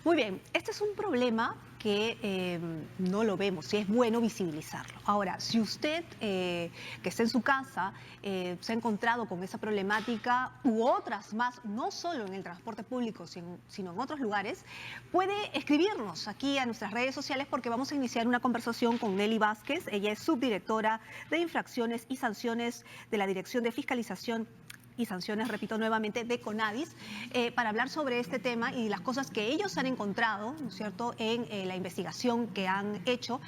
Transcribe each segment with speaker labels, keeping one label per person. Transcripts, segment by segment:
Speaker 1: Muy bien, este es un problema que no lo vemos y es bueno visibilizarlo. Ahora, si usted que está en su casa se ha encontrado con esa problemática u otras más, no solo en el transporte público, sino en otros lugares, puede escribirnos aquí a nuestras redes sociales porque vamos a iniciar una conversación con Nelly Vázquez. Ella es subdirectora de infracciones y sanciones de la Dirección de Fiscalización y Sanciones, repito nuevamente, de CONADIS, para hablar sobre este tema y las cosas que ellos han encontrado, ¿no es cierto?, en la investigación que han hecho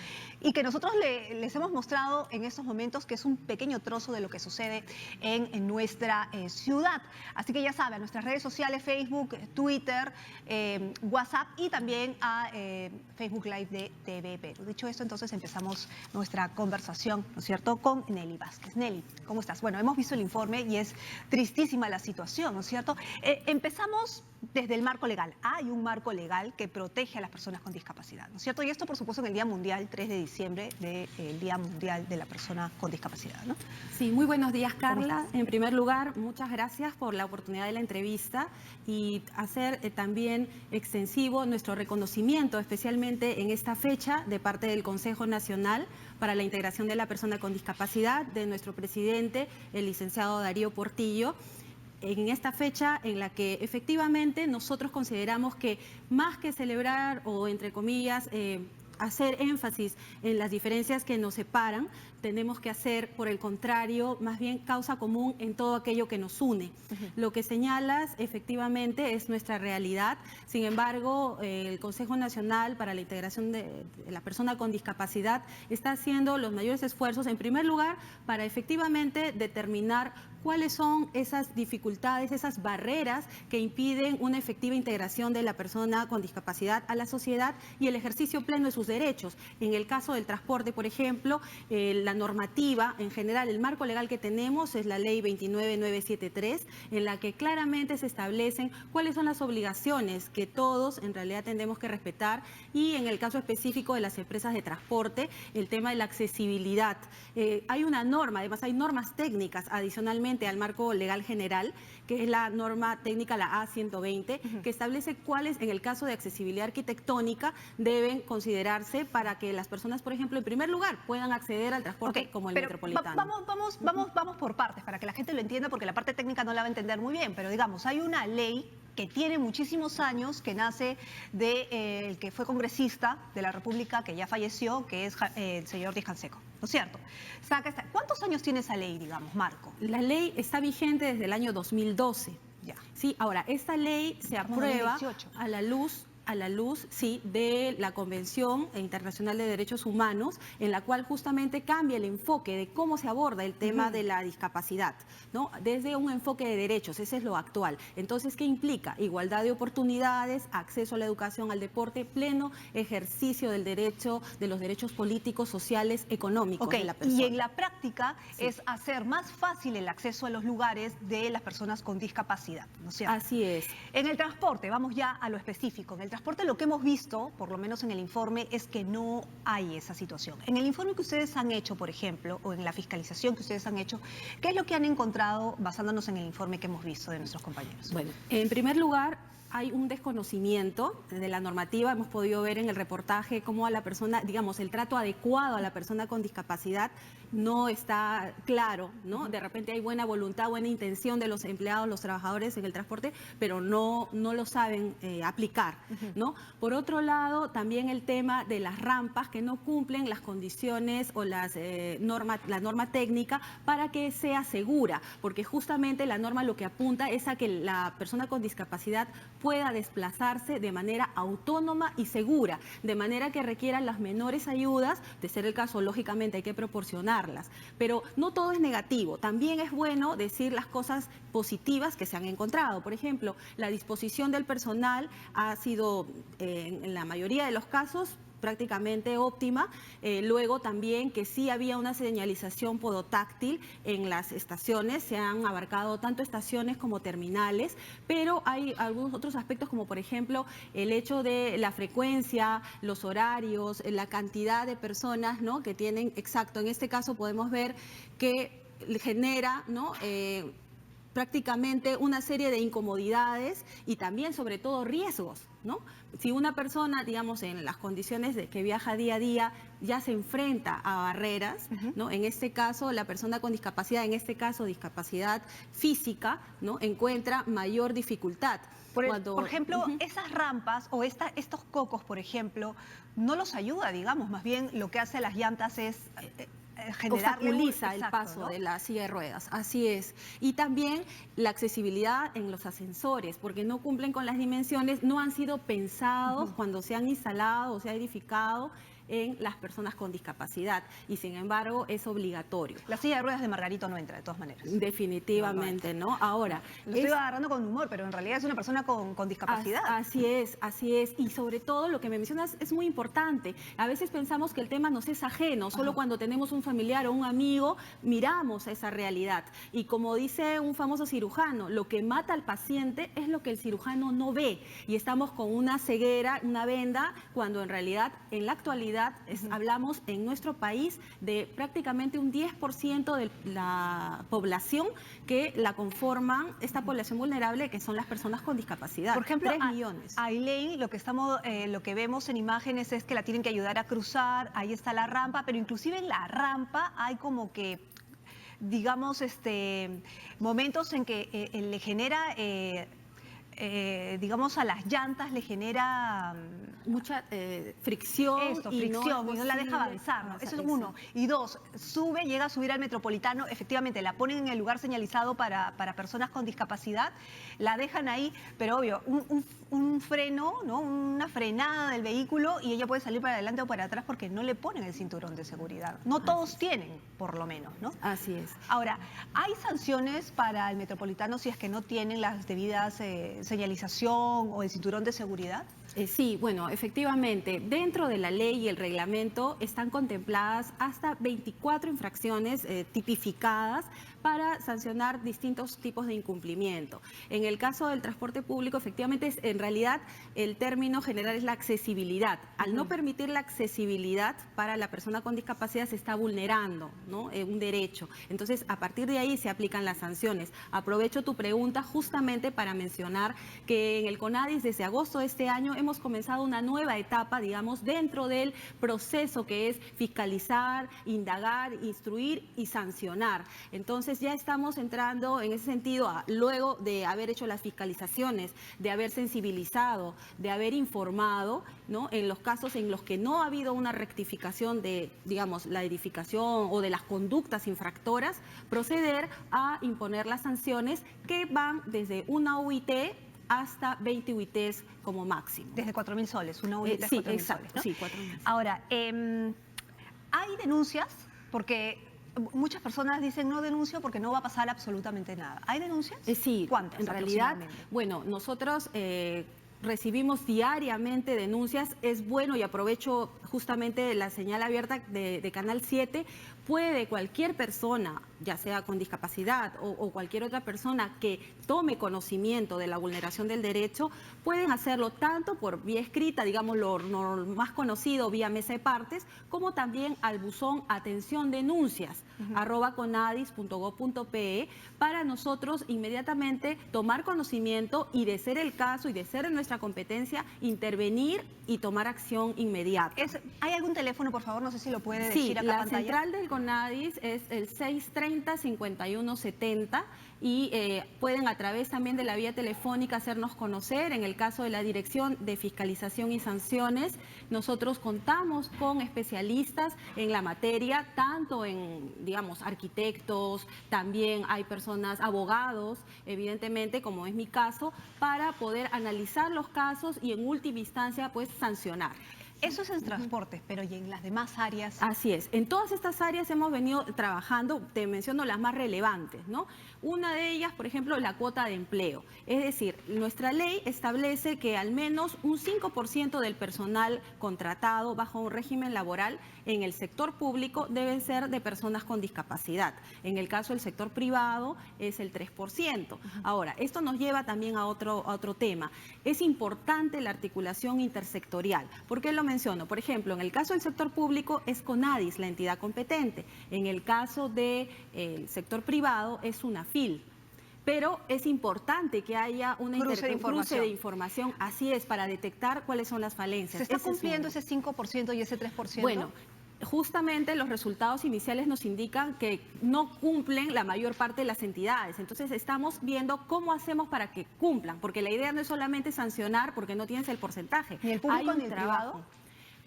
Speaker 1: y que nosotros les hemos mostrado en estos momentos que es un pequeño trozo de lo que sucede en nuestra ciudad. Así que ya saben, a nuestras redes sociales, Facebook, Twitter, WhatsApp y también a Facebook Live de TV Perú. Dicho esto, entonces empezamos nuestra conversación, ¿no es cierto?, con Nelly Vázquez. Nelly, ¿cómo estás? Bueno, hemos visto el informe y es tristísima la situación, ¿no es cierto? Empezamos desde el marco legal. Hay un marco legal que protege a las personas con discapacidad, ¿no es cierto? Y esto, por supuesto, en el Día Mundial, 3 de diciembre, del Día Mundial de la Persona con Discapacidad, ¿no?
Speaker 2: Sí, muy buenos días, Carla. En primer lugar, muchas gracias por la oportunidad de la entrevista y hacer también extensivo nuestro reconocimiento, especialmente en esta fecha, de parte del Consejo Nacional para la Integración de la Persona con Discapacidad, de nuestro presidente, el licenciado Darío Portillo, en esta fecha en la que efectivamente nosotros consideramos que más que celebrar o, entre comillas, hacer énfasis en las diferencias que nos separan, tenemos que hacer, por el contrario, más bien causa común en todo aquello que nos une. Lo que señalas efectivamente es nuestra realidad. Sin embargo, el Consejo Nacional para la Integración de la Persona con Discapacidad está haciendo los mayores esfuerzos, en primer lugar, para efectivamente determinar cuáles son esas dificultades, esas barreras que impiden una efectiva integración de la persona con discapacidad a la sociedad y el ejercicio pleno de sus derechos. En el caso del transporte, por ejemplo, la normativa en general, el marco legal que tenemos es la Ley 29973, en la que claramente se establecen cuáles son las obligaciones que todos en realidad tendremos que respetar, y en el caso específico de las empresas de transporte, el tema de la accesibilidad. Hay una norma, además hay normas técnicas adicionalmente al marco legal general, que es la norma técnica, la A120, que establece cuáles, en el caso de accesibilidad arquitectónica, deben considerarse para que las personas, por ejemplo, en primer lugar, puedan acceder al transporte como el metropolitano.
Speaker 1: Vamos por partes para que la gente lo entienda, porque la parte técnica no la va a entender muy bien, pero digamos, hay una ley que tiene muchísimos años, que nace de el que fue congresista de la República, que ya falleció, que es el señor Díaz Canseco, ¿no es cierto? ¿Cuántos años tiene esa ley, digamos, Marco?
Speaker 2: La ley está vigente desde el año 2012.
Speaker 1: Ya.
Speaker 2: Sí, ahora, esta ley se aprueba
Speaker 1: 2018.
Speaker 2: a la luz, sí, de la Convención Internacional de Derechos Humanos, en la cual justamente cambia el enfoque de cómo se aborda el tema de la discapacidad, ¿no? Desde un enfoque de derechos, ese es lo actual. Entonces, ¿qué implica? Igualdad de oportunidades, acceso a la educación, al deporte, pleno ejercicio del derecho, de los derechos políticos, sociales, económicos de la persona.
Speaker 1: Y en la práctica es hacer más fácil el acceso a los lugares de las personas con discapacidad, ¿no es cierto?
Speaker 2: Así es.
Speaker 1: En el transporte, vamos ya a lo específico. En el transporte lo que hemos visto, por lo menos en el informe, es que no hay esa situación. En el informe que ustedes han hecho, por ejemplo, o en la fiscalización que ustedes han hecho, ¿qué es lo que han encontrado basándonos en el informe que hemos visto de nuestros compañeros?
Speaker 2: Bueno, en primer lugar, hay un desconocimiento de la normativa. Hemos podido ver en el reportaje cómo a la persona, digamos, el trato adecuado a la persona con discapacidad no está claro, ¿no? De repente hay buena voluntad, buena intención de los empleados, los trabajadores en el transporte, pero no lo saben aplicar, ¿no? Por otro lado, también el tema de las rampas que no cumplen las condiciones o la norma técnica para que sea segura, porque justamente la norma lo que apunta es a que la persona con discapacidad pueda desplazarse de manera autónoma y segura, de manera que requieran las menores ayudas. De ser el caso, lógicamente hay que proporcionarlas, pero no todo es negativo. También es bueno decir las cosas positivas que se han encontrado. Por ejemplo, la disposición del personal ha sido, en la mayoría de los casos, prácticamente óptima. Luego también que sí había una señalización podotáctil en las estaciones, se han abarcado tanto estaciones como terminales, pero hay algunos otros aspectos como por ejemplo el hecho de la frecuencia, los horarios, la cantidad de personas, ¿no?, que tienen, exacto, en este caso podemos ver que genera, ¿no?, prácticamente una serie de incomodidades y también sobre todo riesgos, ¿no? Si una persona, digamos, en las condiciones de que viaja día a día, ya se enfrenta a barreras, ¿no? En este caso, la persona con discapacidad, en este caso discapacidad física, ¿no? Encuentra mayor dificultad.
Speaker 1: Por ejemplo, esas rampas o estos cocos, por ejemplo, no los ayuda, digamos, más bien lo que hace las llantas es
Speaker 2: obstaculiza el
Speaker 1: exacto,
Speaker 2: paso, ¿no?, de la silla de ruedas, así es. Y también la accesibilidad en los ascensores, porque no cumplen con las dimensiones, no han sido pensados cuando se han instalado o se ha edificado en las personas con discapacidad y sin embargo es obligatorio.
Speaker 1: La silla de ruedas de Margarito no entra de todas maneras.
Speaker 2: Definitivamente, ¿no? Ahora...
Speaker 1: Lo estoy agarrando con humor, pero en realidad es una persona con discapacidad.
Speaker 2: Así es. Y sobre todo lo que me mencionas es muy importante. A veces pensamos que el tema nos es ajeno, solo cuando tenemos un familiar o un amigo miramos esa realidad. Y como dice un famoso cirujano, lo que mata al paciente es lo que el cirujano no ve. Y estamos con una ceguera, una venda, cuando en realidad en la actualidad hablamos en nuestro país de prácticamente un 10% de la población que la conforman, esta población vulnerable, que son las personas con discapacidad.
Speaker 1: Por ejemplo,
Speaker 2: 3 millones.
Speaker 1: A Elaine, lo que vemos en imágenes es que la tienen que ayudar a cruzar, ahí está la rampa, pero inclusive en la rampa hay como que, digamos, momentos en que le genera... digamos, a las llantas le genera
Speaker 2: mucha fricción,
Speaker 1: y no la deja avanzar, ¿no? Eso es uno. Y dos, llega a subir al Metropolitano, efectivamente la ponen en el lugar señalizado para personas con discapacidad, la dejan ahí, pero obvio, un freno, ¿no? Una frenada del vehículo y ella puede salir para adelante o para atrás porque no le ponen el cinturón de seguridad. No todos tienen, por lo menos, ¿no?
Speaker 2: Así es.
Speaker 1: Ahora, ¿hay sanciones para el Metropolitano si es que no tienen las debidas señalización o el cinturón de seguridad?
Speaker 2: Sí, bueno, efectivamente, dentro de la ley y el reglamento están contempladas hasta 24 infracciones tipificadas para sancionar distintos tipos de incumplimiento. En el caso del transporte público, efectivamente, en realidad el término general es la accesibilidad. Al no permitir la accesibilidad para la persona con discapacidad se está vulnerando, ¿no?, un derecho. Entonces, a partir de ahí se aplican las sanciones. Aprovecho tu pregunta justamente para mencionar que en el CONADIS desde agosto de este año hemos comenzado una nueva etapa, digamos, dentro del proceso que es fiscalizar, indagar, instruir y sancionar. Entonces ya estamos entrando en ese sentido, luego de haber hecho las fiscalizaciones, de haber sensibilizado, de haber informado, ¿no?, en los casos en los que no ha habido una rectificación de, digamos, la edificación o de las conductas infractoras, proceder a imponer las sanciones que van desde una UIT hasta 20 UITs como máximo.
Speaker 1: Desde 4.000 soles, una UIT es 4.000 soles, ¿no?
Speaker 2: Sí, 4.000.
Speaker 1: Ahora, ¿hay denuncias? Porque muchas personas dicen no denuncio porque no va a pasar absolutamente nada. ¿Hay denuncias?
Speaker 2: Sí,
Speaker 1: ¿cuántas?
Speaker 2: En realidad, bueno, nosotros recibimos diariamente denuncias. Es bueno, y aprovecho justamente la señal abierta de Canal 7, puede cualquier persona, ya sea con discapacidad o cualquier otra persona que tome conocimiento de la vulneración del derecho, pueden hacerlo tanto por vía escrita, digamos lo más conocido, vía mesa de partes, como también al buzón atención denuncias, @conadis.gov.pe, para nosotros inmediatamente tomar conocimiento y, de ser el caso y de ser en nuestra competencia, intervenir y tomar acción inmediata.
Speaker 1: ¿Hay algún teléfono, por favor? No sé si lo puede decir acá en pantalla.
Speaker 2: Sí, la central del CONADIS es el 630-5170 y pueden a través también de la vía telefónica hacernos conocer. En el caso de la Dirección de Fiscalización y Sanciones, nosotros contamos con especialistas en la materia, tanto en, digamos, arquitectos, también hay personas, abogados, evidentemente, como es mi caso, para poder analizar los casos y en última instancia, pues, sancionar.
Speaker 1: Eso es en transportes, pero ¿y en las demás áreas?
Speaker 2: Así es. En todas estas áreas hemos venido trabajando, te menciono las más relevantes, ¿no? Una de ellas, por ejemplo, la cuota de empleo. Es decir, nuestra ley establece que al menos un 5% del personal contratado bajo un régimen laboral en el sector público deben ser de personas con discapacidad. En el caso del sector privado es el 3%. Ahora, esto nos lleva también a otro tema. Es importante la articulación intersectorial. ¿Por qué lo menciono? Por ejemplo, en el caso del sector público es CONADIS la entidad competente. En el caso del sector privado es UNAFIL. pero es importante que haya un cruce de información, así es, para detectar cuáles son las falencias.
Speaker 1: ¿Se está cumpliendo ese 5% y ese 3%?
Speaker 2: Bueno, justamente los resultados iniciales nos indican que no cumplen la mayor parte de las entidades. Entonces estamos viendo cómo hacemos para que cumplan, porque la idea no es solamente sancionar porque no tienes el porcentaje.
Speaker 1: Ni el público ni el privado.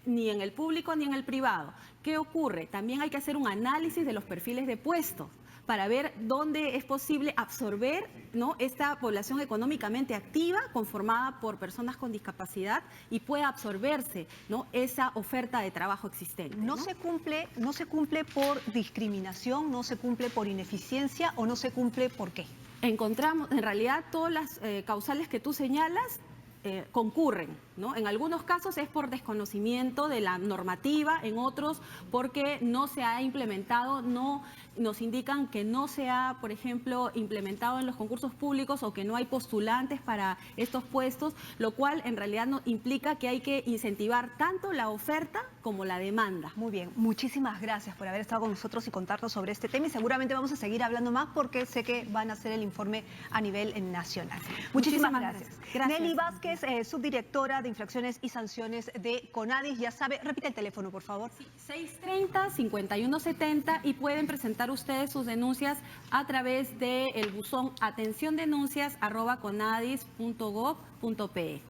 Speaker 2: Ni en el público ni en el privado. ¿Qué ocurre? También hay que hacer un análisis de los perfiles de puestos para ver dónde es posible absorber, ¿no?, esta población económicamente activa conformada por personas con discapacidad y pueda absorberse, ¿no?, esa oferta de trabajo existente.
Speaker 1: No se cumple por discriminación, no se cumple por ineficiencia o no se cumple por qué.
Speaker 2: Encontramos, en realidad, todas las causales que tú señalas concurren, ¿no? En algunos casos es por desconocimiento de la normativa, en otros porque no se ha implementado, no nos indican que no se ha, por ejemplo, implementado en los concursos públicos o que no hay postulantes para estos puestos, lo cual en realidad no implica que hay que incentivar tanto la oferta como la demanda.
Speaker 1: Muy bien, muchísimas gracias por haber estado con nosotros y contarnos sobre este tema y seguramente vamos a seguir hablando más porque sé que van a hacer el informe a nivel nacional. Muchísimas gracias. Nelly Vázquez, subdirectora de Infracciones y Sanciones de CONADIS, ya sabe, repite el teléfono, por favor.
Speaker 2: Sí, 630-5170 y pueden presentar ustedes sus denuncias a través del buzón atenciondenuncias@conadis.gov.pe.